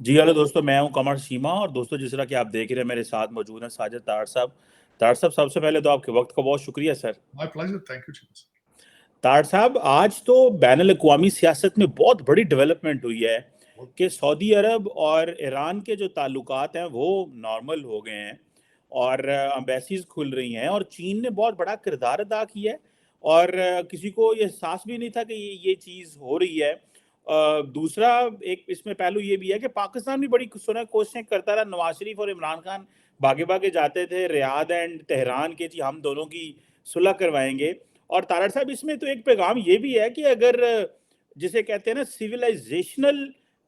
जी hello दोस्तों, मैं हूं कमर सीमा। और दोस्तों, जिस तरह कि आप देख रहे हैं, मेरे साथ मौजूद हैं साजिद तार साहब। तार साहब, सबसे पहले तो आपके वक्त का बहुत शुक्रिया sir. My pleasure, thank you. तार साहब, आज तो बैनुल-अक़वामी सियासत में बहुत बड़ी डेवलपमेंट हुई है कि सऊदी अरब और ईरान के जो ताल्लुकात हैं वो नॉर्मल हो गए हैं और एम्बेसीज खुल रही हैं, और चीन ने बहुत बड़ा किरदार अदा किया है। और किसी को ये एहसास भी नहीं था कि ये चीज़ हो रही है। दूसरा एक इसमें पहलू ये भी है कि पाकिस्तान भी बड़ी सुना कोशिशें करता रहा। नवाज शरीफ और इमरान खान भागे भागे जाते थे रियाद एंड तेहरान के, जी हम दोनों की सुलह करवाएंगे। और तारड़ साहब, इसमें तो एक पैगाम ये भी है कि अगर जिसे कहते हैं ना सिविलाइजेशनल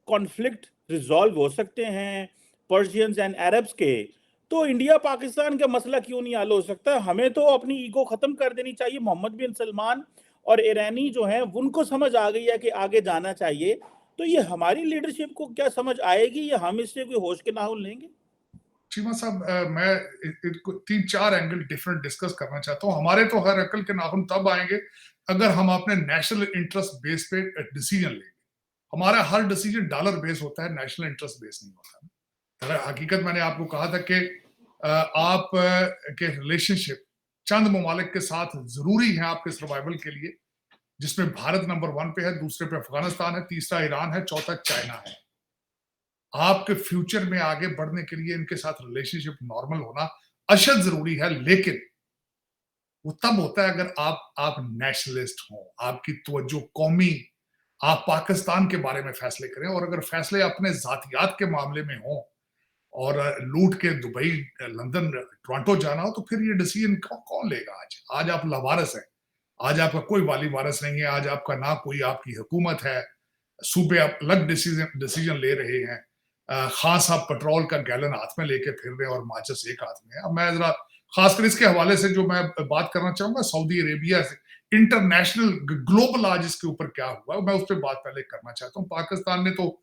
कॉन्फ्लिक्ट रिजॉल्व हो सकते हैं पर्शियंस एंड अरब्स के, तो इंडिया पाकिस्तान का मसला क्यों नहीं हल हो सकता। हमें तो अपनी ईगो खत्म कर देनी चाहिए। मोहम्मद बिन सलमान और ईरानी जो हैं उनको समझ आ गई है कि आगे जाना चाहिए। तो ये हमारी लीडरशिप को क्या समझ आएगी या हम इससे कोई होश के नाहुल लेंगे? चीमा साहब, मैं इनको 3-4 एंगल डिफरेंट डिस्कस करना चाहता हूँ। हमारे तो हर अकल के नाखून तब आएंगे अगर हम अपने नेशनल इंटरेस्ट बेस पे डिसीजन लेंगे। हमारा हर डिसीजन डॉलर बेस होता है, नेशनल इंटरेस्ट बेस नहीं होता। हकीकत मैंने आपको कहा था कि आप के रिलेशनशिप चंद ममालिक के साथ जरूरी है आपके सर्वाइवल के लिए, जिसमें भारत नंबर 1 पे है, दूसरे पे अफगानिस्तान है, तीसरा ईरान है, चौथा चाइना है। आपके फ्यूचर में आगे बढ़ने के लिए इनके साथ रिलेशनशिप नॉर्मल होना अशद जरूरी है, लेकिन वो तब होता है अगर आप नेशनलिस्ट हो, आपकी तवज्जो कौमी, आप पाकिस्तान के बारे में फैसले करें। और अगर फैसले अपने जातियात के मामले में हो और लूट के दुबई, लंदन, टोरंटो जाना हो, तो फिर ये डिसीजन कौन लेगा? आज आप लावारिस हैं। आज आपका कोई वाली वारिस नहीं है। आज आपका ना कोई आपकी हुकूमत है। सूबे आप अलग डिसीजन डिसीजन ले रहे हैं। खान साहब पेट्रोल का गैलन हाथ में लेके फिर रहे हैं और माचिस एक हाथ में है। अब मैं जरा खासकर इसके हवाले से जो मैं बात करना चाहूंगा सऊदी अरेबिया से, इंटरनेशनल ग्लोबल आज इसके ऊपर क्या हुआ, मैं उस पर बात पहले करना चाहता हूँ। पाकिस्तान ने तो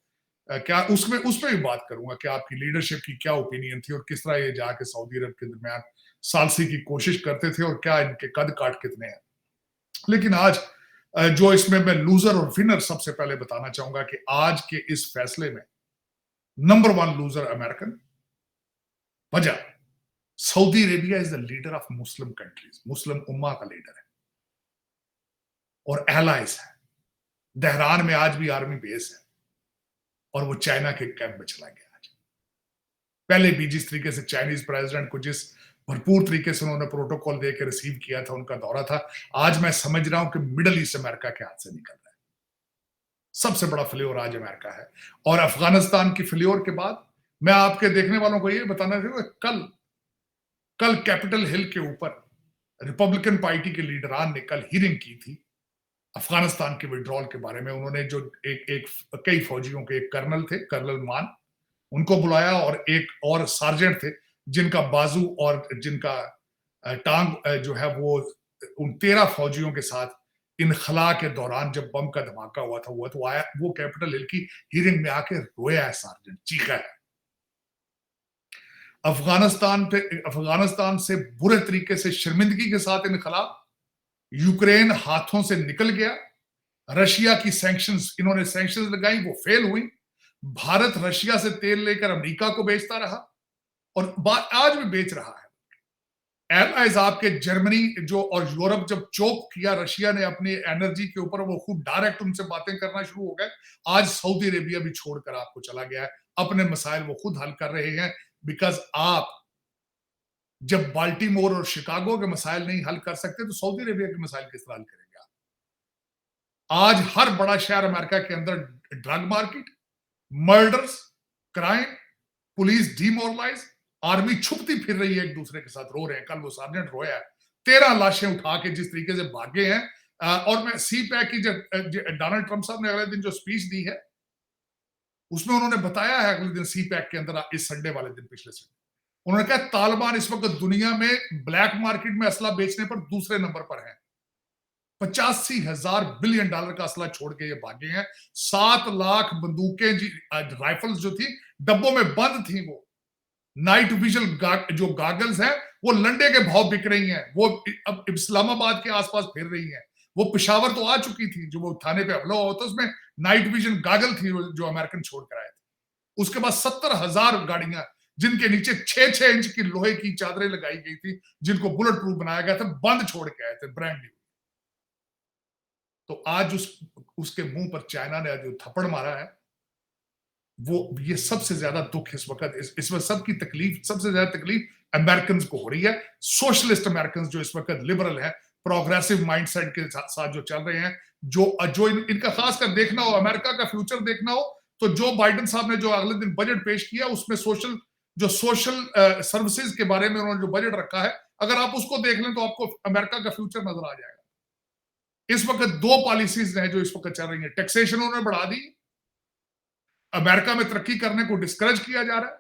क्या उसमें भी बात करूंगा कि आपकी लीडरशिप की क्या ओपिनियन थी और किस तरह ये जाके सऊदी अरब के दरमियान सालसी की कोशिश करते थे और क्या इनके कद काट कितने हैं। लेकिन आज जो इसमें मैं लूजर और विनर सबसे पहले बताना चाहूंगा कि आज के इस फैसले में नंबर 1 लूजर अमेरिकन। वजह, Saudi Arabia is the leader of Muslim countries, मुस्लिम उम्मा का लीडर है और एलाइज है। तेहरान में आज भी आर्मी बेस है और वो चाइना के कैंप में चला गया। आज पहले भी जिस तरीके से चाइनीज प्रेसिडेंट को जिस भरपूर तरीके से उन्होंने प्रोटोकॉल देकर रिसीव किया था, उनका दौरा था, आज मैं समझ रहा हूं कि मिडल ईस्ट अमेरिका के हाथ से निकल रहा है। सबसे बड़ा फ्लेवर आज अमेरिका है। और अफगानिस्तान की फ्लेवर के बाद मैं आपके देखने वालों को ये बताना चाहूंगा, कल कैपिटल हिल के ऊपर रिपब्लिकन पार्टी के लीडरान ने कल हियरिंग की थी अफगानिस्तान के विड्रॉल के बारे में। उन्होंने जो एक कई फौजियों के, एक कर्नल थे, कर्नल मान, उनको बुलाया और एक और सार्जेंट थे जिनका बाजू और जिनका टांग जो है वो उन 13 फौजियों के साथ इनखला के दौरान जब बम का धमाका हुआ था तो आया, वो कैपिटल हिल की हियरिंग में आके रोया है, सार्जेंट चीखा है। अफगानिस्तान से बुरे तरीके से शर्मिंदगी के साथ इनखला, यूक्रेन हाथों से निकल गया। रशिया की सैंक्शंस, इन्होंने सैंक्शंस लगाई, वो फेल हुई। भारत रशिया से तेल लेकर अमेरिका को बेचता रहा और आज भी बेच रहा है। एलाइज आपके जर्मनी जो और यूरोप जब चोक किया रशिया ने अपनी एनर्जी के ऊपर, वो खूब डायरेक्ट उनसे बातें करना शुरू हो गए। आज सऊदी अरेबिया भी छोड़कर आपको चला गया है। अपने मसाइल वो खुद हल कर रहे हैं, बिकॉज आप जब बाल्टीमोर और शिकागो के मसाइल नहीं हल कर सकते तो सऊदी अरेबिया के मसाइल किस तरह हल करेंगे आप? आज हर बड़ा शहर अमेरिका के अंदर drug market, murders, crime, police demoralise, army छुपती फिर रही है, एक दूसरे के साथ रो रहे हैं। कल वो सार्जेंट रोया है, 13 लाशें उठा के जिस तरीके से भागे हैं। और मैं सी पैक की जब डोनाल्ड ट्रंप साहब ने अगले दिन जो स्पीच दी है उसमें उन्होंने बताया है, अगले दिन सी पैक के अंदर, इस संडे वाले दिन, पिछले संडे, उन्होंने कहा तालिबान इस वक्त दुनिया में ब्लैक मार्केट में असला बेचने पर दूसरे नंबर पर है। 85,000 बिलियन डॉलर का असला छोड़ के ये भागे हैं। 7 लाख बंदूकें राइफल्स जो थी डब्बों में बंद थी, वो नाइट विजन जो गॉगल्स हैं वो लंडे के भाव बिक रही हैं। वो अब इस्लामाबाद के आसपास फिर रही हैं। वो पिशावर तो आ चुकी थी, जो वो थाने पे हमला हुआ था उसमें नाइट विजन गॉगल थी जो अमेरिकन छोड़ कर आए थे। उसके बाद 70,000 गाड़ियां जिनके नीचे 6-6 इंच की लोहे की चादरें लगाई गई थी, जिनको बुलेट प्रूफ बनाया गया था, बंद छोड़ के आए थे ब्रांड न्यू। तो आज उसके मुंह पर चाइना ने जो थप्पड़ मारा है, वो ये सबसे ज्यादा दुख इस वक्त, इसमें सबकी तकलीफ, सबसे ज्यादा तकलीफ अमेरिकन को हो रही है। सोशलिस्ट अमेरिकन जो इस वक्त लिबरल है, प्रोग्रेसिव माइंडसेट के साथ जो चल रहे हैं, जो इनका खासकर देखना हो, अमेरिका का फ्यूचर देखना हो, तो जो बाइडेन साहब ने जो अगले दिन बजट पेश किया, उसमें सोशल सर्विसेज के बारे में उन्होंने जो बजट रखा है, अगर आप उसको देख लें तो आपको अमेरिका का फ्यूचर नजर आ जाएगा। इस वक्त 2 पॉलिसीज हैं जो इस वक्त चल रही है। टैक्सेशन उन्होंने बढ़ा दी, अमेरिका में तरक्की करने को डिस्करेज किया जा रहा है।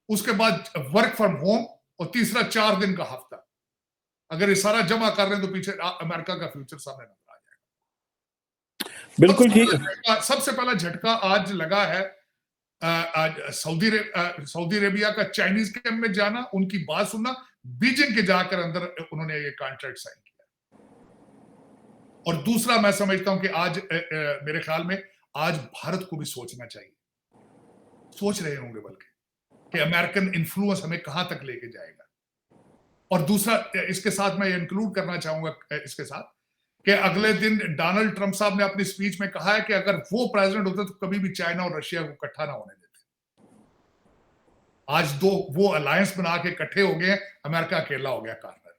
उसके बाद वर्क फ्रॉम होम, और तीसरा 4 दिन का हफ्ता। अगर ये सारा जमा कर रहे हैं तो पीछे अमेरिका का फ्यूचर सामने नजर आ जाएगा। बिल्कुल ठीक। सबसे पहला झटका आज लगा है आज सऊदी अरेबिया का चाइनीज कैंप में जाना, उनकी बात सुनना, बीजिंग के जाकर अंदर उन्होंने ये कॉन्ट्रैक्ट साइन किया। और दूसरा मैं समझता हूं कि आज मेरे ख्याल में आज भारत को भी सोचना चाहिए, सोच रहे होंगे बल्कि, कि अमेरिकन इन्फ्लुएंस हमें कहां तक लेके जाएगा। और दूसरा इसके साथ मैं इंक्लूड करना चाहूंगा इसके साथ कि अगले दिन डोनाल्ड ट्रंप साहब ने अपनी स्पीच में कहा है कि अगर वो प्रेसिडेंट होते तो कभी भी चाइना और रशिया को इकट्ठा ना होने देते। आज वो अलायंस बना के इकट्ठे हो गए, अमेरिका अकेला हो गया कॉर्नर में।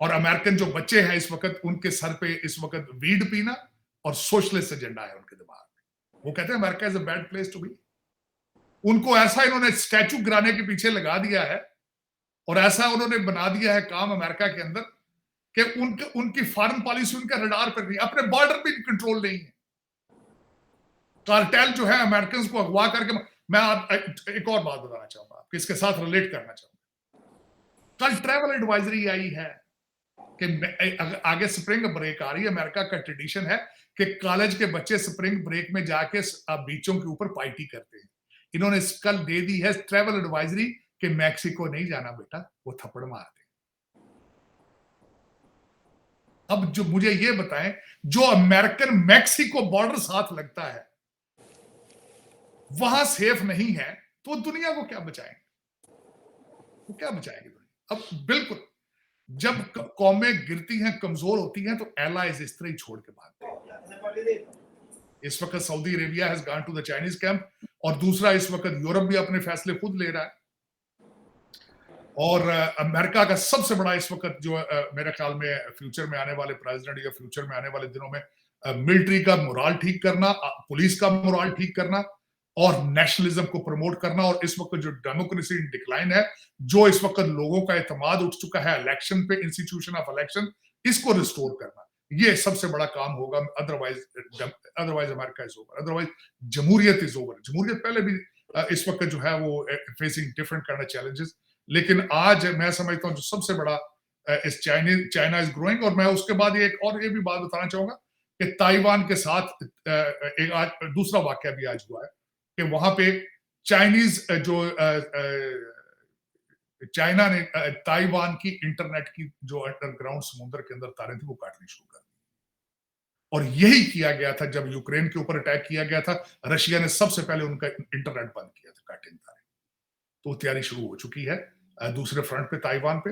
और अमेरिकन जो बच्चे हैं इस वक्त, उनके सर पे इस वक्त वीड पीना और सोशलिस्ट एजेंडा है उनके दिमाग में। वो कहते हैं America is a bad place to be. उनको ऐसा इन्होंने स्टैचू गिराने के पीछे लगा दिया है, और ऐसा उन्होंने बना दिया है काम अमेरिका के अंदर कि उनकी फॉरेन पॉलिसी उनका रडार पर नहीं, अपने बॉर्डर पे कंट्रोल नहीं है। कार्टेल जो है अमेरिकन को अगवा करके, मैं एक और बात बताना चाहूंगा आपको, इसके साथ रिलेट करना चाहूंगा। कल ट्रैवल एडवाइजरी आई है कि आगे स्प्रिंग ब्रेक आ रही है। अमेरिका का ट्रेडिशन है कि कॉलेज के बच्चे स्प्रिंग ब्रेक में जाके बीचों के ऊपर पार्टी करते हैं। इन्होंने कल दे दी है ट्रैवल एडवाइजरी कि मैक्सिको नहीं जाना बेटा, वो थप्पड़ मारते। अब जो मुझे ये बताएं, जो अमेरिकन मैक्सिको बॉर्डर साथ लगता है वहां सेफ नहीं है, तो दुनिया को क्या बचाएंगे? वो क्या बचाएंगे दुनिया? अब बिल्कुल जब कौमें गिरती हैं, कमजोर होती हैं, तो एलाइज इस तरह ही छोड़ के भागते हैं। इस वक्त Saudi Arabia has gone to the Chinese camp, और दूसरा इस वक्त यूरोप भी अपने फैसले खुद ले रहा है। और अमेरिका का सबसे बड़ा इस वक्त जो मेरे ख्याल में फ्यूचर में आने वाले प्रेसिडेंट या फ्यूचर में आने वाले दिनों में मिलिट्री का मोराल ठीक करना, पुलिस का मोराल ठीक करना, और नेशनलिज्म को प्रमोट करना। और इस वक्त जो डेमोक्रेसी डिक्लाइन है, जो इस वक्त लोगों का एतमाद उठ चुका है इलेक्शन पे, इंस्टीट्यूशन ऑफ इलेक्शन, इसको रिस्टोर करना, ये सबसे बड़ा काम होगा। Otherwise America is over, otherwise जमहूरियत इज ओवर। जमहूरियत पहले भी इस वक्त जो है वो facing different kind of challenges, लेकिन आज मैं समझता हूँ जो सबसे बड़ा इस चाइना इज ग्रोइंग। और मैं उसके बाद ये भी बात बताना चाहूंगा कि ताइवान के साथ एक आज दूसरा वाकया भी आज हुआ है कि वहां पे चाइनीज जो चाइना ने ताइवान की इंटरनेट की जो अंडरग्राउंड समुद्र के अंदर तारें थी वो काटनी शुरू कर दी। और यही किया गया था जब यूक्रेन के ऊपर अटैक किया गया था, रशिया ने सबसे पहले उनका इंटरनेट बंद किया था, काटे तारे। तो तैयारी शुरू हो चुकी है दूसरे फ्रंट पे, ताइवान पे।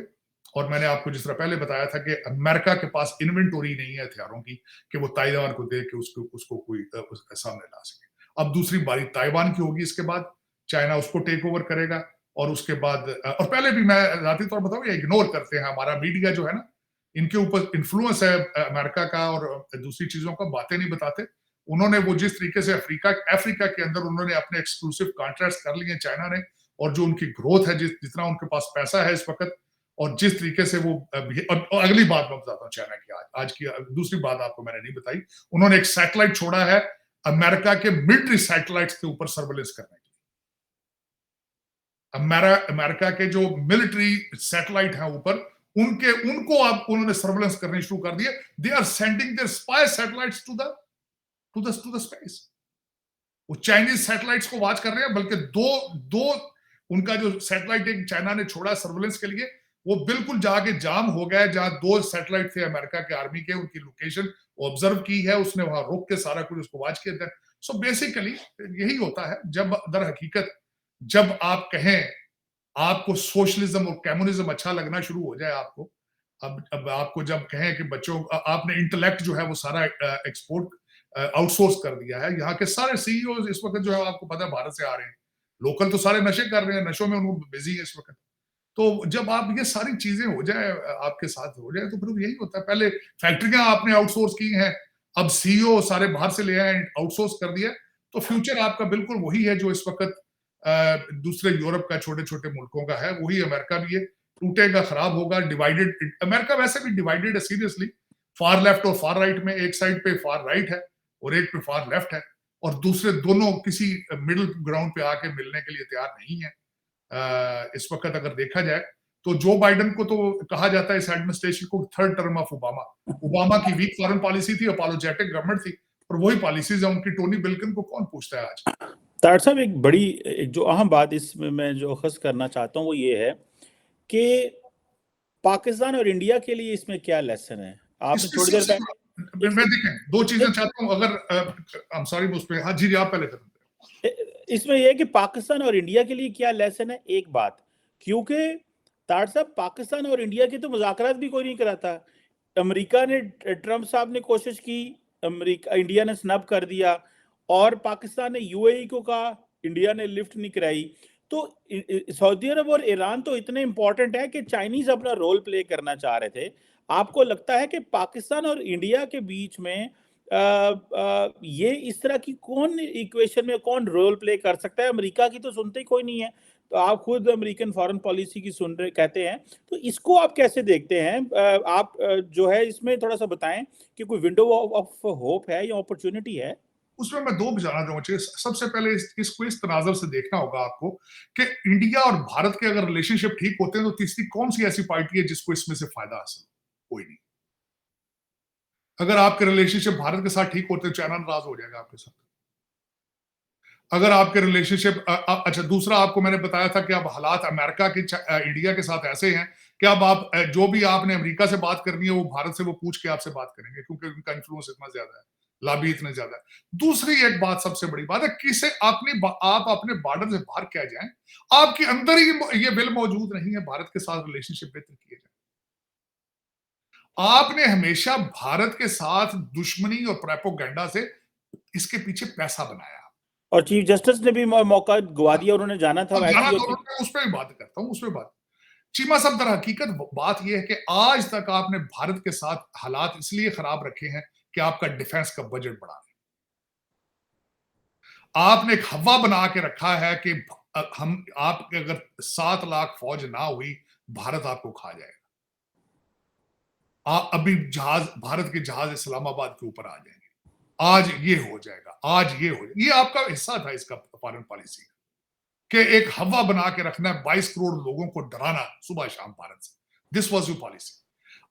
और मैंने आपको जिस तरह पहले बताया था कि अमेरिका के पास इन्वेंटोरी नहीं है हथियारों की कि वो ताइवान को दे के उसको कोई सामने ला सके। अब दूसरी बारी ताइवान की होगी, इसके बाद चाइना उसको टेक ओवर करेगा। और उसके बाद और पहले भी मैं जाती तौर बताऊं, ये इग्नोर करते हैं, हमारा मीडिया जो है ना, इनके ऊपर इन्फ्लुएंस है अमेरिका का और दूसरी चीजों का, बातें नहीं बताते। उन्होंने वो जिस तरीके से अफ्रीका के अंदर उन्होंने अपने एक्सक्लूसिव कॉन्ट्रैक्ट्स कर लिए चाइना ने, और जो उनकी ग्रोथ है, जितना उनके पास पैसा है इस वक्त, और जिस तरीके से वो और अगली बात मैं बताता हूँ चाइना की, आज की दूसरी बात आपको मैंने नहीं बताई। उन्होंने एक सैटेलाइट छोड़ा है अमेरिका के मिलिट्री सैटेलाइट्स के ऊपर सर्वेलेंस करने के लिए। अमेरिका के जो मिलिट्री सैटेलाइट हैं ऊपर, उनको अब उन्होंने सर्वेलेंस करनी शुरू कर दिए। They are sending their spy satellites to the space. वो चाइनीज सैटेलाइट्स को वॉच कर रहे हैं, बल्कि दो उनका जो सैटेलाइट एक चाइना ने छोड़ा सर्वेलेंस के लिए, वो बिल्कुल जाके जाम हो गया, जहां 2 सैटेलाइट थे अमेरिका के आर्मी के, उनकी लोकेशन ऑब्जर्व की है उसने, वहां रुक के सारा कुछ उसको वॉच किया। सो बेसिकली यही होता है, जब दर हकीकत जब आप कहें, आपको सोशलिज्म और कम्युनिज्म अच्छा लगना शुरू हो जाए आपको, अब आपको जब कहें कि बच्चों आपने इंटेलेक्ट जो है वो सारा एक्सपोर्ट आउटसोर्स कर दिया है, यहाँ के सारे सीईओ इस वक्त जो है आपको पता है भारत से आ रहे हैं, लोकल तो सारे नशे कर रहे हैं, नशों में उनको बिजी है इस वक्त। तो जब आप ये सारी चीजें हो जाए, आपके साथ हो जाए, तो फिर यही होता है, पहले फैक्ट्रियां आपने आउटसोर्स की हैं, अब सीईओ सारे बाहर से ले आए, आउटसोर्स कर दिया, तो फ्यूचर आपका बिल्कुल वही है जो इस वक्त दूसरे यूरोप का, छोटे छोटे मुल्कों का है, वही अमेरिका भी है, टूटेगा, खराब होगा, डिवाइडेड। अमेरिका वैसे भी डिवाइडेड है सीरियसली, फार लेफ्ट और फार राइट में, एक साइड पे फार राइट है और एक पे फार लेफ्ट है, और दूसरे दोनों किसी मिडिल ग्राउंड पे आके मिलने के लिए तैयार नहीं है। इस वक्त अगर देखा जाए तो जो बाइडेन को तो कहा जाता है इस एडमिनिस्ट्रेशन को third term of Obama, Obama की वीक फॉरेन पॉलिसी थी, अपोलोजेटिक गवर्नमेंट थी, और वही पॉलिसीज है उनकी। टोनी बिल्किन को कौन पूछता है आज? तार साहब, एक जो अहम बात इसमें मैं जो अखज़ करना चाहता हूँ वो ये है कि पाकिस्तान और इंडिया के लिए इसमें क्या लेसन है? आपने इसमें थोड़ी देर सबसे पहले मैं देखें, दो चीजें चाहता हूं, अगर आई एम सॉरी उस पे, हाँ जी आप पहले करें। इसमें यह है कि पाकिस्तान और इंडिया के लिए क्या लेसन है, एक बात, क्योंकि तार साहब पाकिस्तान और इंडिया की तो मुज़ाकरात भी कोई नहीं कराता। अमेरिका ने, ट्रंप साहब ने कोशिश की, अमेरिका, इंडिया ने स्नब कर दिया, और पाकिस्तान ने यूएई को कहा, इंडिया ने लिफ्ट नहीं कराई। तो सऊदी अरब और ईरान तो इतने इंपॉर्टेंट है कि चाइनीज अपना रोल प्ले करना चाह रहे थे। आपको लगता है कि पाकिस्तान और इंडिया के बीच में ये इस तरह की कौन इक्वेशन में कौन रोल प्ले कर सकता है? अमेरिका की तो सुनते ही कोई नहीं है, तो आप खुद अमेरिकन फॉरेन पॉलिसी की सुन रहे कहते हैं, तो इसको आप कैसे देखते हैं? आप जो है इसमें थोड़ा सा बताएं कि कोई विंडो ऑफ होप है या अपॉर्चुनिटी है? उसमें मैं दो बताना चाहूंगा। सबसे पहले इसको इस तनाजर से देखना होगा आपको कि इंडिया और भारत के अगर रिलेशनशिप ठीक होते हैं तो तीसरी कौन सी ऐसी पार्टी है जिसको इसमें से फायदा हासिल? कोई नहीं। अगर आपके रिलेशनशिप भारत के साथ ठीक होते हैं, चाइना नाराज हो जाएगा आपके साथ। अगर आपके रिलेशनशिप अच्छा, दूसरा आपको मैंने बताया था कि अब हालात अमेरिका के इंडिया के साथ ऐसे हैं कि अब आप जो भी आपने अमेरिका से बात करनी है वो भारत से वो पूछ के आपसे बात करेंगे, क्योंकि उनका इन्फ्लुएंस इतना ज्यादा है, लॉबी इतने ज्यादा है। दूसरी एक बात, सबसे बड़ी बात है, किसे आप अपने बॉर्डर से बाहर क्या जाएं, आपके अंदर ही ये विल मौजूद नहीं है भारत के साथ रिलेशनशिप बेहतर किए जाए। आपने हमेशा भारत के साथ दुश्मनी और प्रोपेगेंडा से इसके पीछे पैसा बनाया। और चीफ जस्टिस ने भी मौका गवा दिया, उन्होंने जाना था जाना वैसे तो उस पर भी बात करता हूं, उस पर बात। चीमा साहब, दर हकीकत बात यह है कि आज तक आपने भारत के साथ हालात इसलिए खराब रखे हैं कि आपका डिफेंस का बजट बढ़ा है। आपने एक हवा बना के रखा है कि हम आपके अगर 7 लाख फौज ना हुई, भारत आपको खा जाएगा। अभी जहाज, भारत के जहाज इस्लामाबाद के ऊपर आ जाएंगे, आज ये हो जाएगा, आज ये हो जाएगा। ये आपका हिस्सा था इसका फॉरेन पॉलिसी कि एक हवा बना के रखना है, 22 करोड़ लोगों को डराना सुबह शाम भारत से। This was your policy.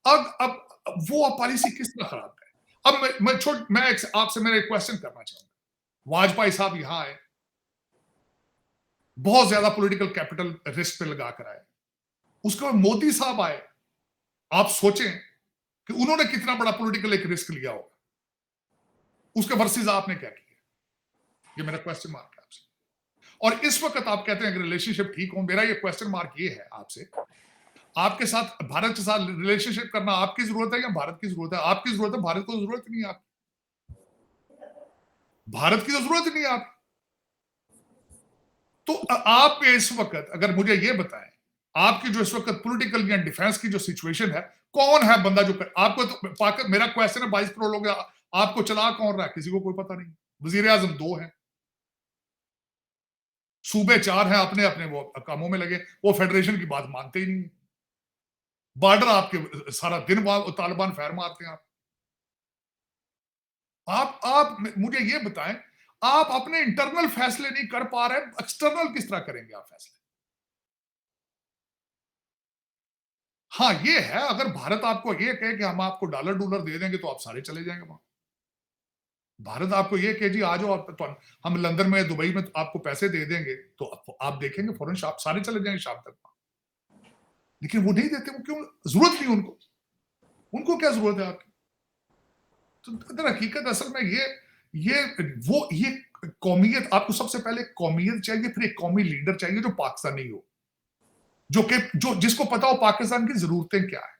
अब वो पॉलिसी किस तरह खराब है? अब मैं आपसे मेरा एक क्वेश्चन करना चाहूंगा। वाजपेयी साहब यहां आए, बहुत ज्यादा पॉलिटिकल कैपिटल रिस्क पे लगा कर आए। उसके बाद मोदी साहब आए, आप सोचें कि उन्होंने कितना बड़ा पॉलिटिकल एक रिस्क लिया होगा, उसके वर्सेस आपने क्या किया? ये मेरा क्वेश्चन मार्क है आपसे। और इस वक्त आप कहते हैं कि रिलेशनशिप ठीक हो, मेरा ये क्वेश्चन मार्क ये है आपसे, आपके साथ, भारत के साथ रिलेशनशिप करना आपकी जरूरत है या भारत की जरूरत है? आपकी जरूरत है, भारत को जरूरत नहीं है आपकी। भारत की तो जरूरत ही नहीं है आपकी। तो आप इस वक्त अगर मुझे ये बताएं, आपकी जो इस वक्त पॉलिटिकल या डिफेंस की जो सिचुएशन है, कौन है बंदा जो आपको तो मेरा क्वेश्चन है, 22 करोड़ लोग आपको चला कौन रहा है? किसी को कोई पता नहीं। वजीर आजम 2 हैं, सूबे 4 हैं, अपने अपने वो कामों में लगे, वो फेडरेशन की बात मानते ही नहीं। बॉर्डर आपके सारा दिन तालिबान फैर मारते हैं। आप मुझे ये बताएं, आप अपने इंटरनल फैसले नहीं कर पा रहे, एक्सटर्नल किस तरह करेंगे आप फैसले? हाँ ये है, अगर भारत आपको ये कहे कि हम आपको डॉलर डॉलर दे देंगे तो आप सारे चले जाएंगे वहां। भारत आपको ये कहे जी आ जाओ आप, तो हम लंदन में, दुबई में आपको पैसे दे देंगे, तो आप देखेंगे फौरन सारे चले जाएंगे शाम तक। लेकिन वो नहीं देते, वो क्यों? जरूरत नहीं उनको क्या जरूरत है आपकी? तो हकीकत असल में ये कौमियत, आपको सबसे पहले कौमियत चाहिए, फिर एक कौमी लीडर चाहिए जो पाकिस्तानी हो, जो जिसको पता हो पाकिस्तान की जरूरतें क्या है।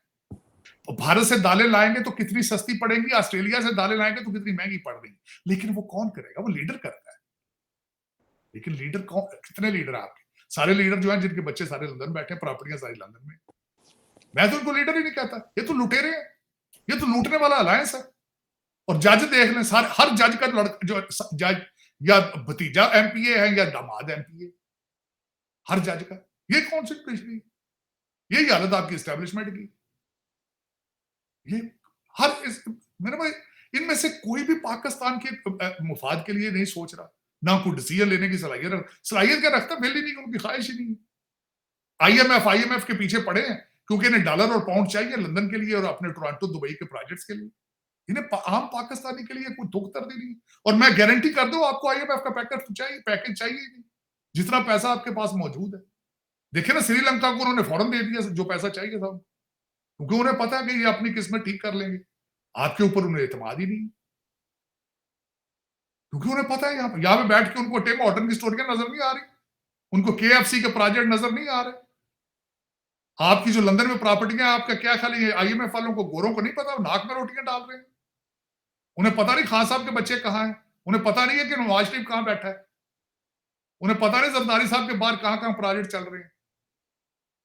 भारत से दालें लाएंगे तो कितनी सस्ती पड़ेंगी, ऑस्ट्रेलिया से दालें लाएंगे तो कितनी महंगी पड़ रही, लेकिन वो कौन करेगा? वो लीडर करता है। लेकिन लीडर कौन, कितने लीडर है आपके? सारे लीडर जो हैं जिनके बच्चे सारे लंदन बैठे हैं, प्रॉपर्टियां सारी लंदन में, मैं तो उनको लीडर ही नहीं कहता, ये तो लुटेरे हैं, ये तो लूटने वाला अलायंस है। और जज देख लें, सारे, हर जज का लड़का जो जज या भतीजा एमपीए है या दामाद एमपीए, हर जज का। ये कौन सी पिछड़ी, यही हालत आपकी एस्टेब्लिशमेंट की। ये मेरे भाई, इनमें से कोई भी पाकिस्तान के मुफाद के लिए नहीं सोच रहा, ना कोई डिसीजन लेने की सलाहियत क्या रखता, बिल ही नहीं, उनकी ख्वाहिश ही नहीं। आईएमएफ के पीछे पड़े हैं क्योंकि इन्हें डॉलर और पाउंड चाहिए लंदन के लिए और अपने टोरंटो दुबई के प्रोजेक्ट्स के लिए। इन्हें आम पाकिस्तानी के लिए कोई दुख दर्द नहीं। और मैं गारंटी कर दूं आपको, आईएमएफ का पैकेज चाहिए ही नहीं, जितना पैसा आपके पास मौजूद है। देखिए ना, श्रीलंका को उन्होंने फौरन दे दिया जो पैसा चाहिए था, क्योंकि उन्हें पता है कि ये अपनी किस्मत ठीक कर लेंगे। आपके ऊपर उन्हें एतमाद ही नहीं, क्योंकि उन्हें पता है यहाँ पे बैठ के उनको टिम हॉर्टन की स्टोरियां नजर नहीं आ रही, उनको केएफसी के प्रोजेक्ट नजर नहीं आ रहे। आपकी जो लंदन में प्रॉपर्टियां, आपका क्या ख्याल है आईएमएफ वालों को, गोरों को नहीं पता, नाक में रोटियां डाल रहे हैं। उन्हें पता नहीं खान साहब के बच्चे कहां हैं, उन्हें पता नहीं है कि नवाज शरीफ कहां बैठा है, उन्हें पता नहीं जरदारी साहब के बाहर कहां कहां प्रोजेक्ट चल रहे हैं।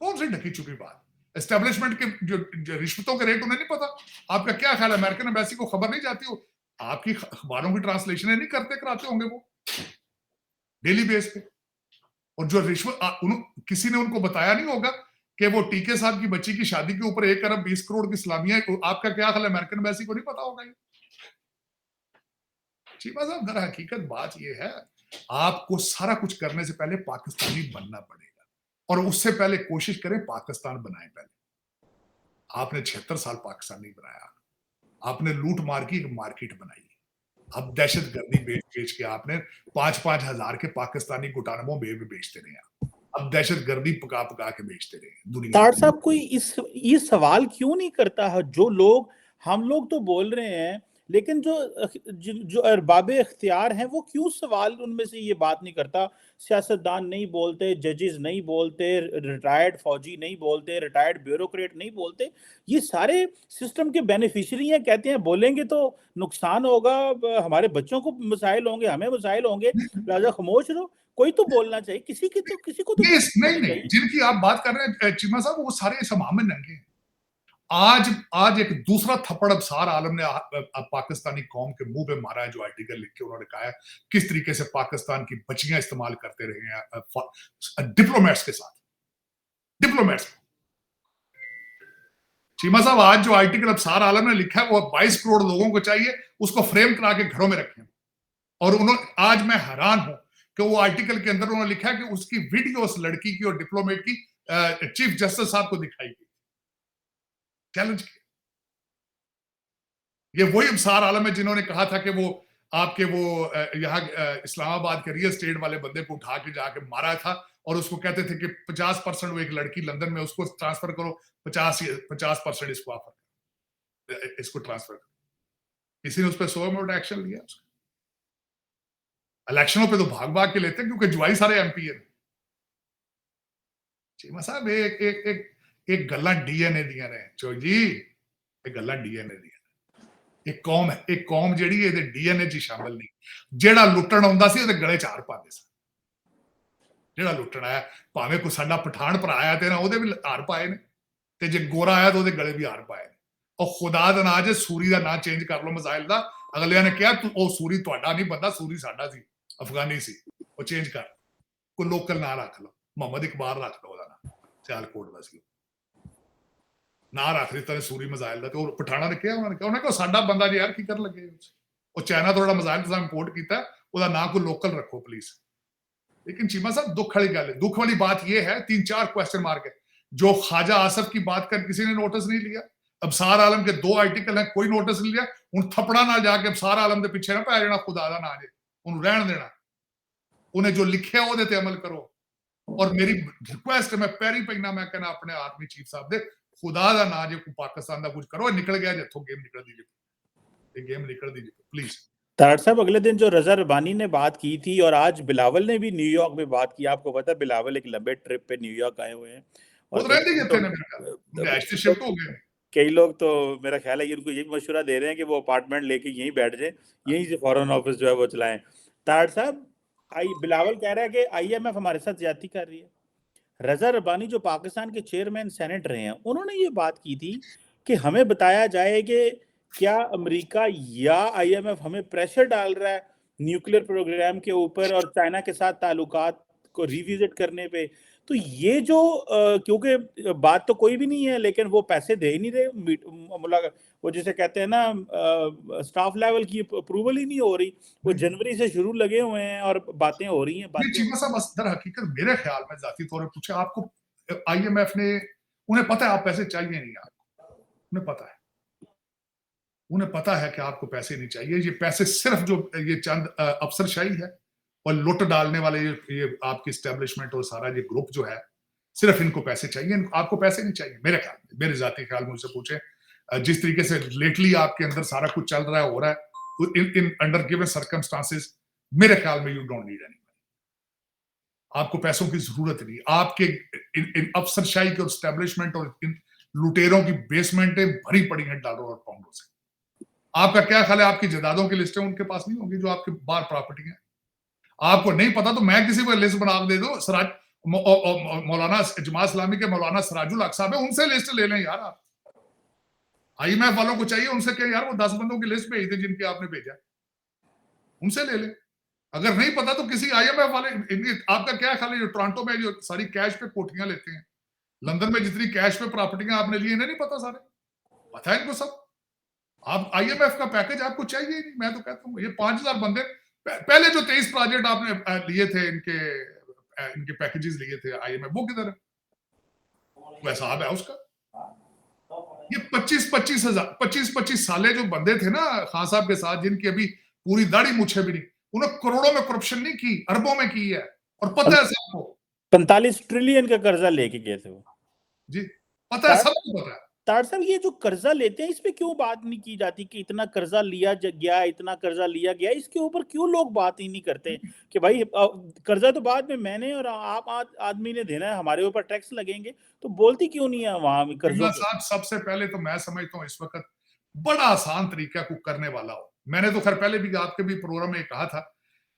कौन सी ढकी छुपी बात? एस्टेब्लिशमेंट के जो रिश्वतों के रेट उन्हें नहीं पता। आपका क्या ख्याल है, अमेरिकन एम्बेसी को खबर नहीं जाती हो? आपकी अखबारों की ट्रांसलेशन नहीं कराते होंगे वो डेली बेस पे। और जो रिश्वत किसी ने उनको बताया नहीं होगा कि वो टीके साहब की बच्ची की शादी के ऊपर 1 अरब 20 करोड़ की सलामियां, आपका क्या ख्याल है, अमेरिकन एम्बेसी को नहीं पता होगा? चीमा साहब, दर हकीकत बात यह है, आपको सारा कुछ करने से पहले पाकिस्तानी बनना पड़ेगा, और उससे पहले कोशिश करें पाकिस्तान बनाए। पहले आपने 76 साल पाकिस्तान नहीं बनाया, आपने लूट मार की एक मार्केट बनाई। अब दहशत गर्दी बेच बेच के आपने 5-5 हजार के पाकिस्तानी गुटानमों में बेचते रहे। अब दहशत गर्दी पका पका के बेचते रहे दुनिया। तार साहब, कोई ये सवाल क्यों नहीं करता है? जो लोग, हम लोग तो बोल रहे हैं, लेकिन जो अरबाब इख्तियार हैं वो क्यों सवाल उनमें से ये बात नहीं करता? सियासतदान नहीं बोलते, जजेस नहीं बोलते, रिटायर्ड फौजी नहीं बोलते, रिटायर्ड ब्यूरोक्रेट नहीं बोलते, ये सारे सिस्टम के बेनिफिशियरी हैं। कहते हैं बोलेंगे तो नुकसान होगा, हमारे बच्चों को मसाइल होंगे, हमें मसाइल होंगे, लिहाजा खामोश रहो। कोई तो बोलना चाहिए, किसी को तो नहीं, जिनकी आप बात कर रहे हैं चीमा साहब, वो सारे समाज में नंगे। आज एक दूसरा थप्पड़ अबसार आलम ने पाकिस्तानी कौम के मुंह पे मारा है, जो आर्टिकल लिख के उन्होंने कहा है किस तरीके से पाकिस्तान की बच्चियां इस्तेमाल करते रहे हैं डिप्लोमेट्स के साथ। डिप्लोमेट्स, चीमा साहब, आज जो आर्टिकल अबसार आलम ने लिखा है वो 22 करोड़ लोगों को चाहिए, उसको फ्रेम करा के घरों में रखें। और उन्होंने, आज मैं हैरान हूं कि वो आर्टिकल के अंदर उन्होंने लिखा है कि उसकी वीडियो उस लड़की की और डिप्लोमेट की चीफ जस्टिस साहब को दिखाई गई, चैलेंज किया। ये वही अबसार आलम है जिन्होंने कहा था कि वो आपके वो यहाँ इस्लामाबाद के रियल एस्टेट वाले बंदे को उठा के जाके मारा था, और उसको कहते थे कि 50% वो एक लड़की लंदन में, उसको ट्रांसफर करो, 50% इसको ऑफर, इसको ट्रांसफर करो। किसी ने उस पर 100 मिनट एक्शन लिया? इलेक्शनों पे तो भाग भाग के लेते हैं क्योंकि जुआई सारे एमपी है। चीमा साहब, एक गल्ला डीएनए दिया ने चो जी, एक गल्ला डीएनए दिया। एक कौम ਜਿਹੜੀ ਇਹਦੇ ਡੀਐਨਏ 'ਚ ਸ਼ਾਮਲ ਨਹੀਂ। ਜਿਹੜਾ ਲੁੱਟਣ ਆਉਂਦਾ ਸੀ ਉਹਦੇ ਗਲੇ 'ਚ ਹਾਰ ਪਾਉਂਦੇ ਸੀ। ਜਿਹੜਾ ਲੁੱਟਣ ਆਇਆ, ਭਾਵੇਂ ਕੋਈ ਸਾਡਾ ਪਠਾਨ ਭਰਾ ਆਇਆ ਤੇ ਨਾ ਉਹਦੇ ਵੀ ਹਾਰ ਪਾਏ ਨੇ, ਤੇ ਜੇ ਗੋਰਾ ਆਇਆ ਤਾਂ ਉਹਦੇ ਗਲੇ ਵੀ ਹਾਰ ਪਾਏ ਨੇ। ਉਹ ਖੁਦਾ ਦਾ ਨਾਂ, ਜੇ ਸੂਰੀ ਦਾ ਨਾਂ ਚੇਂਜ ਕਰ ਲਓ ਮਿਜ਼ਾਈਲ ਦਾ, ਅਗਲਿਆਂ ਨੇ ਕਿਹਾ ਉਹ ਸੂਰੀ ਤੁਹਾਡਾ ਨਹੀਂ ਬੰਦਾ, ਸੂਰੀ ਸਾਡਾ ਸੀ, ਅਫਗਾਨੀ ਸੀ, ਉਹ ਚੇਂਜ ਕਰ, ਕੋਈ ਲੋਕਲ ਨਾਂ ਰੱਖ ਲਓ, ਮੁਹੰਮਦ ਇਕਬਾਲ ਰੱਖ ਲਓ ਉਹਦਾ ਨਾਂ, ਸਿਆਲਕੋਟ ਦਾ ਸੀ, ਨਾ ਰੱਖ ਦਿੱਤਾ ਨੇ ਸੂਰੀ ਮਿਜ਼ਾਈਲ ਦਾ। ਤੇ ਉਹ ਪਠਾਣਾ ਨੇ ਕਿਹਾ, ਉਹਨਾਂ ਨੇ ਸਾਡਾ ਬੰਦਾ ਜੀ, ਯਾਰ ਕੀ ਕਰਨ ਲੱਗੇ? ਉਹ ਚਾਈਨਾ ਤੋਂ ਜਿਹੜਾ ਮਿਜ਼ਾਈਲ ਤੁਸੀਂ ਇੰਪੋर्ट ਕੀਤਾ, ਉਹਦਾ ਨਾਂ ਕੋਈ लोकल रखो प्लीज। लेकिन चीमा साहब, दुख वाली गल है, दुख वाली बात यह है, 3-4 क्वेश्चन मार्क है। जो ख्वाजा आसफ की बात कर किसी ने नोटिस नहीं लिया, अबसार आलम के 2 आर्टिकल हैं, कोई नोटिस नहीं लिया। हुण थप्पड़ा ना जाके अबसार आलम के पीछे ना पै जाना, खुदा दा ना जे उन्हें रहन देना, उन्हें जो लिखिया ਉਹਦੇ ਤੇ अमल करो। और मेरी रिक्वेस्ट है, मैं पैरी पैना, मैं कहना अपने आर्मी चीफ साहब दे, खुदा दा ना जे पाकिस्तान का कुछ करो, निकल गया जिथों गेम निकल दी, गेम निकल दी प्लीज। तार साहब, अगले दिन जो रजा रबानी ने बात की थी और आज बिलावल ने भी न्यूयॉर्क में बात की, आपको पता है बिलावल एक लंबे ट्रिप पे न्यूयॉर्क आए हुए हैं वो और तो कई रहते ही लोग थे ना, मेरे ख्याल उनके आज से शिफ्ट हो गए। कई लोग तो मेरा ख्याल है कि उनको यही मशवरा दे रहे हैं कि वो अपार्टमेंट लेके यहीं बैठ जाए, यहीं से फॉरेन ऑफिस जो है वो चलाएं। तार साहब, बिलावल कह रहा है कि आईएमएफ हमारे साथ ज्यादती कर रही है। रजा रबानी जो पाकिस्तान के चेयरमैन सेनेट रहे हैं, उन्होंने ये बात की थी कि हमें बताया जाए कि क्या अमेरिका या आईएमएफ हमें प्रेशर डाल रहा है न्यूक्लियर प्रोग्राम के ऊपर और चाइना के साथ ताल्लुकात को रिविजिट करने पे। तो ये जो क्योंकि बात तो कोई भी नहीं है, लेकिन वो पैसे दे ही नहीं रहे, वो जिसे कहते हैं ना स्टाफ लेवल की अप्रूवल ही नहीं हो रही। वो जनवरी से शुरू लगे हुए हैं और बातें हो रही हैं, ये बातें हो चीमा साहब दर हकीकत मेरे ख्याल में जाती तौर पर पूछे आपको, आईएमएफ ने, उन्हें पता है आप पैसे चाहिए नहीं आपको, उन्हें पता है, उन्हें पता है कि आपको पैसे नहीं चाहिए। ये पैसे सिर्फ जो ये चंद अफसरशाही है और लुट डालने वाले ये आपकी स्टैब्लिशमेंट और सारा ये ग्रुप जो है, सिर्फ इनको पैसे चाहिए, आपको पैसे नहीं चाहिए। मेरे ख्याल में, मेरे जाती ख्याल में मुझसे पूछे, जिस तरीके से लेटली आपके अंदर सारा कुछ चल रहा है, हो रहा है, इन अंडर गिवन सर्कमस्टांसेस, मेरे ख्याल में यू डोंट नीड एनी, आपको पैसों की जरूरत नहीं। आपके इन अफसरशाही के स्टैब्लिशमेंट और इन लुटेरों की बेसमेंटें भरी पड़ी हैं डॉलर और पाउंडों से। आपका क्या ख्याल है, आपकी जायदादों की लिस्टें उनके पास नहीं होंगी जो आपके बाहर प्रॉपर्टी है? आपको नहीं पता तो मैं किसी को लिस्ट बना दे दो, सराज मौलाना जमात इस्लामी के मौलाना सराजुल हक साहब है, उनसे लिस्ट ले लें यार आप। आईएमएफ वालों को चाहिए, उनसे क्या यार, वो 10 बंदों की लिस्ट भेज दे जिनके आपने भेजा, उनसे ले लें। अगर नहीं पता तो किसी आईएमएफ वाले, आपका क्या ख्याल है जो टोरंटो में जो सारी कैश पे कोठियां लेते हैं, लंदन में जितनी कैश पे प्रॉपर्टियां आपने ली, इन्हें नहीं पता, सारे पता है इनको सब। आप आईएमएफ का पैकेज आपको चाहिए ही नहीं। मैं तो कहता हूँ ये 5000 बंदे, पहले जो 23 प्रोजेक्ट आपने लिए थे, इनके पैकेजेस लिए थे आईएमएफ, वो किधर है? वो हिसाब है उसका। ये 25 साले जो बंदे थे ना खान साहब के साथ, जिनकी अभी पूरी दाढ़ी मुछे भी नहीं, उन्होंने करोड़ों में करप्शन नहीं की, अरबों में की है, और पता है सबको। 45 ट्रिलियन का कर्जा लेके गए थे वो जी, पता है, सबको पता है। तार साहब, ये जो कर्जा लेते हैं इस पे क्यों बात नहीं की जाती कि इतना कर्जा लिया गया, इतना कर्जा लिया गया, इसके ऊपर क्यों लोग बात ही नहीं करते कि भाई कर्जा तो बाद में मैंने और आप आदमी ने देना है, हमारे ऊपर टैक्स लगेंगे, तो बोलती क्यों नहीं है वहां कर्जों पे? साहब, सबसे पहले तो मैं समझता हूँ इस वक्त बड़ा आसान तरीका को करने वाला हो। मैंने तो खैर पहले भी आपके भी प्रोग्राम में कहा था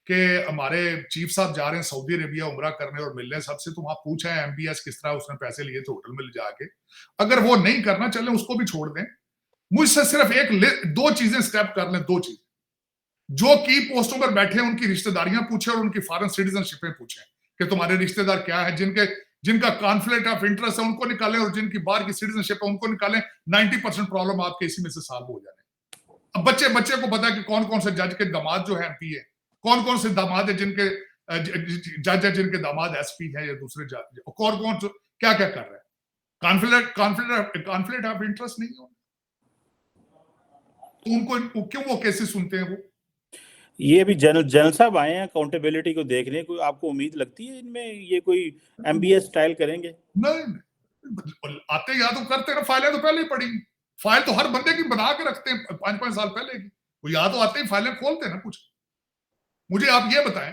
कि हमारे चीफ साहब जा रहे हैं सऊदी अरेबिया उमरा करने और मिलने सबसे, तो वहां पूछा है एमबीएस किस तरह उसने पैसे लिए थे होटल में जाके, अगर वो नहीं करना चले उसको भी छोड़ दें। मुझसे सिर्फ दो चीजें स्टेप कर लें, दो चीजें, जो की पोस्टों पर बैठे उनकी रिश्तेदारियां पूछे और उनकी फॉरेन सिटीजनशिपें पूछे कि तुम्हारे रिश्तेदार क्या है, जिनका कॉन्फ्लिक्ट ऑफ इंटरेस्ट है उनको निकालें, और जिनकी बाहर की सिटीजनशिप है उनको निकालें। 90% प्रॉब्लम आपके इसी में से सॉल्व हो जाए। अब बच्चे को पता है कि कौन कौन से जज के दामाद जो है एमपी है, कौन कौन से दामाद है जिनके जज है, जिनके दामाद एसपी है या दूसरे जज, कौन कौन क्या क्या कर रहे हैं। कॉन्फ्लिक्ट ऑफ इंटरेस्ट नहीं हो तो उनको क्यों वो केसेस सुनते हैं? वो ये भी जनरल साहब आए हैं अकाउंटेबिलिटी को देखने, कोई आपको उम्मीद लगती है इनमें ये कोई एमबीएस स्टाइल करेंगे? नहीं, आते या तो करते ना, फाइलें तो पहले ही पड़ी, फाइल तो हर बंदे की बना के रखते हैं 5-5 साल पहले की, वो या तो आते ही फाइलें खोलते हैं ना कुछ। मुझे आप ये बताएं,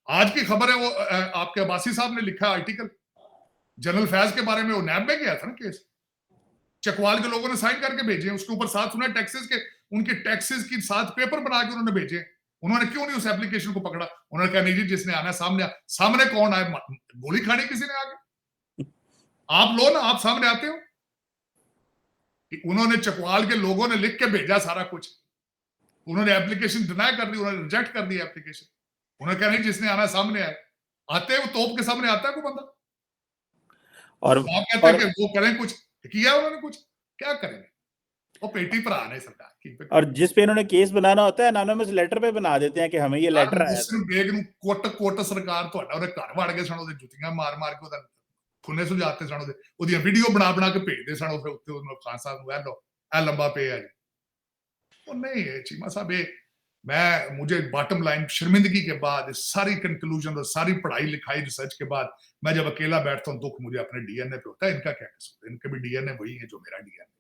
आज की खबर है वो आपके अब्बासी साहब ने लिखा आर्टिकल जनरल फैज के बारे में, वो नैब में गया था ना केस, चकवाल के लोगों ने साइन करके भेजे, उसके ऊपर साथ सुना टैक्सेस के, उनके टैक्सेस की साथ पेपर बना के उन्होंने भेजे। उन्होंने क्यों नहीं उस एप्लीकेशन को पकड़ा? उन्होंने कहा नहीं जी, जिसने आना सामने कौन आए, गोली खानी किसी ने आगे, आप लो ना, आप सामने आते हो। उन्होंने चकवाल के लोगों ने लिख के भेजा सारा कुछ, उन्होंने एप्लीकेशन डिनाई कर दी, उन्होंने रिजेक्ट कर दी एप्लीकेशन। उन्होंने कहा नहीं, जिसने आना सामने आए। आते हैं वो तोप के सामने आता है कोई बंदा, और आप कहते हैं कि वो करें कुछ, किया उन्होंने कुछ, क्या करेंगे? वो पेटी पर आने सरकार की। और जिस पे इन्होंने केस बनाना होता है एनोनिमस लेटर पे बना देते हैं कि हमें ये लेटर आया था। बेग ਨੂੰ ਕੁੱਟ ਸਰਕਾਰ ਤੁਹਾਡਾ ਉਹਦੇ ਘਰ ਵੜ ਕੇ ਸਣ ਉਹਦੇ ਜੁੱਤੀਆਂ ਮਾਰ ਕੇ ਉਹਦਾ ਖੁੰਨੇ ਸੁਝਾਤੇ ਸਣ ਉਹਦੀਆਂ ਵੀਡੀਓ ਬਣਾ ਕੇ ਭੇਜਦੇ ਸਣ ਉਹ ਉੱਤੇ ਉਹਨੂੰ ਖਾਨ ਸਾਹਿਬ ਨੂੰ ਲੋ ਇਹ ਲੰਬਾ ਪਿਆ ਜੀ। ਉਹ नहीं है चीमा साहब, मुझे बॉटम लाइन शर्मिंदगी के बाद, सारी कंक्लूजन और सारी पढ़ाई लिखाई रिसर्च के बाद मैं जब अकेला बैठता हूँ, दुख मुझे अपने डीएनए पे होता है। इनका क्या कह सकते, इनके भी डीएनए वही है जो मेरा डीएनए।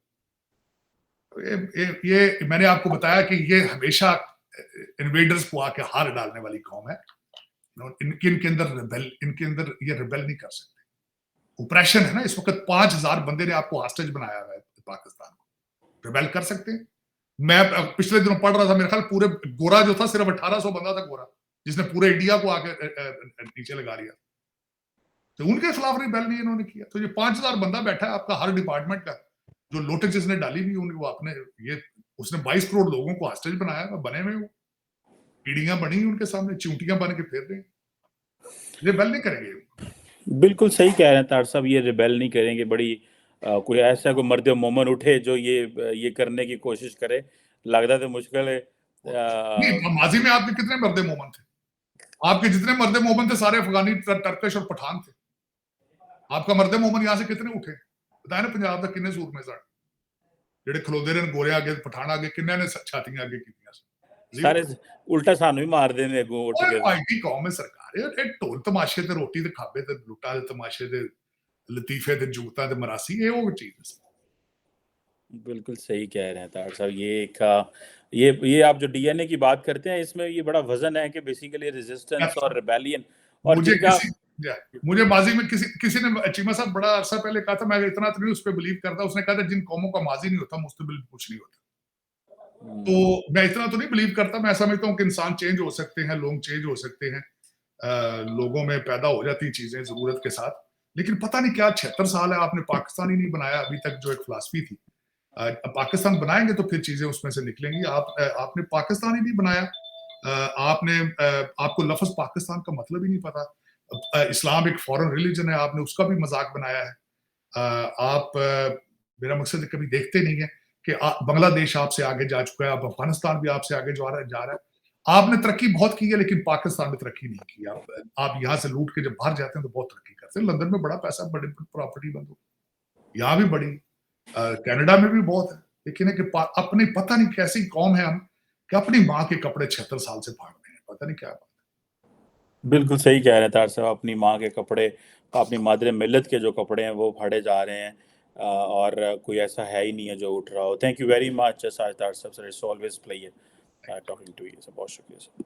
ये मैंने आपको बताया कि ये हमेशा इन्वेडर्स को आके हार डालने वाली कौम है। इनके अंदर ये रिबेल नहीं कर सकते। ऑपरेशन है ना, इस वक्त 5000 बंदे ने आपको हॉस्टेज बनाया हुआ है पाकिस्तान को। रिबेल कर सकते हैं। मैं पिछले दिनों पढ़ रहा था, मेरे ख्याल पूरे गोरा जो था सिर्फ 1800 बंदा था गोरा, जिसने पूरे इंडिया को आके नीचे लगा लिया। तो उनके खिलाफ रिबेल नहीं इन्होंने किया। तो ये 5000 बंदा बैठा है आपका हर डिपार्टमेंट का, जो लोटे जिसने डाली हुई उनको आपने ये उसने 22 करोड़ लोगों को हॉस्टेज बनाया, बने हुए वो पीढ़ियां बनी उनके सामने, चूंटियां बन के फिर रहे हैं। रिबेल नहीं करेंगे। बिल्कुल सही कह रहे हैं तार साहब, ये रिबेल नहीं करेंगे। बड़ी कोई ऐसा कोई मर्द मोमन उठे जो ये करने की कोशिश करे, लगता तो मुश्किल है। नहीं, माजी में आपके कितने मर्द मोमन थे? आपके जितने मर्द मोमन थे सारे अफगानी, टर्किश और पठान थे। आपका मर्द मोमन यहाँ से कितने उठे बताए ना? पंजाब का किन्ने सूर में सड़ ਜਿਹੜੇ ਖਲੋਦੇ ਰਹੇ ਗੋਰੇ ਅੱਗੇ ਪਠਾਨ ਅੱਗੇ ਕਿੰਨਿਆਂ ਨੇ ਛਾਤੀਆਂ ਅੱਗੇ ਕੀਤੀਆਂ ਸਾਰੇ ਉਲਟਾ ਸਾਨੂੰ ਹੀ ਮਾਰਦੇ ਨੇ ਅੱਗੋਂ ਉੱਠ ਕੇ। ਭਾਈ ਕੌਮ ਹੈ ਸਰਕਾਰ, ਇਹ ਢੋਲ ਤਮਾਸ਼ੇ ਤੇ ਰੋਟੀ ਤੇ ਖਾਬੇ ਤੇ ਲੁੱਟਾਂ ਦੇ ਤਮਾਸ਼ੇ ਤੇ लतीफे ते जूता ते मरासी, ये वो चीज है। बिल्कुल सही कह रहे हैं तार साहब। ये आप जो डीएनए की बात करते हैं, इसमें ये बड़ा वजन है कि बेसिकली रेजिस्टेंस और रिबेलियन और मुझे माजी में किसी ने चीमा साहब बड़ा अरसा पहले कहा था, मैं इतना तो नहीं उस पर बिलीव करता, उसने कहा था जिन कौमों का माजी नहीं होता मुस्तकबिल कुछ नहीं होता। तो मैं इतना तो नहीं बिलीव करता। मैं समझता हूँ कि इंसान चेंज हो सकते हैं, लोग चेंज हो सकते हैं, लोगों में पैदा हो जाती चीजें जरूरत के साथ। लेकिन पता नहीं क्या 76 साल है आपने पाकिस्तान ही नहीं बनाया अभी तक, जो एक फिलॉसफी थी। पाकिस्तान बनाएंगे तो फिर चीजें उसमें से निकलेंगी। आपने पाकिस्तान ही नहीं बनाया। आपको लफ्ज पाकिस्तान का मतलब ही नहीं पता। इस्लाम एक फॉरेन रिलीजन है, आपने उसका भी मजाक बनाया है। मेरा मकसद कभी देखते नहीं है कि बांग्लादेश आपसे आगे जा चुका है, अब अफगानिस्तान भी आपसे आगे जा रहा है। आपने तरक्की बहुत की है लेकिन पाकिस्तान में तरक्की नहीं की। आप यहाँ से लूट के जब बाहर जाते हैं तो बहुत तरक्की करते हैं। लंदन में बड़ा पैसा, बड़ी प्रॉपर्टी बंद हो, यहाँ भी बड़ी, कनाडा में भी बहुत है। लेकिन है कि अपनी पता नहीं कैसी कौम है हम कि अपनी माँ के कपड़े 76 साल से फाड़ते हैं, पता नहीं क्या बात है। बिल्कुल सही कह रहे हैं तार साहब, अपनी माँ के कपड़े, अपनी मादरे मिल्लत के जो कपड़े हैं वो फाड़े जा रहे हैं, और कोई ऐसा है ही नहीं है जो उठ रहा हो। थैंक यू वेरी मच तार साहब sir, it's always pleasure talking to you sir, बहुत शुक्रिया सर।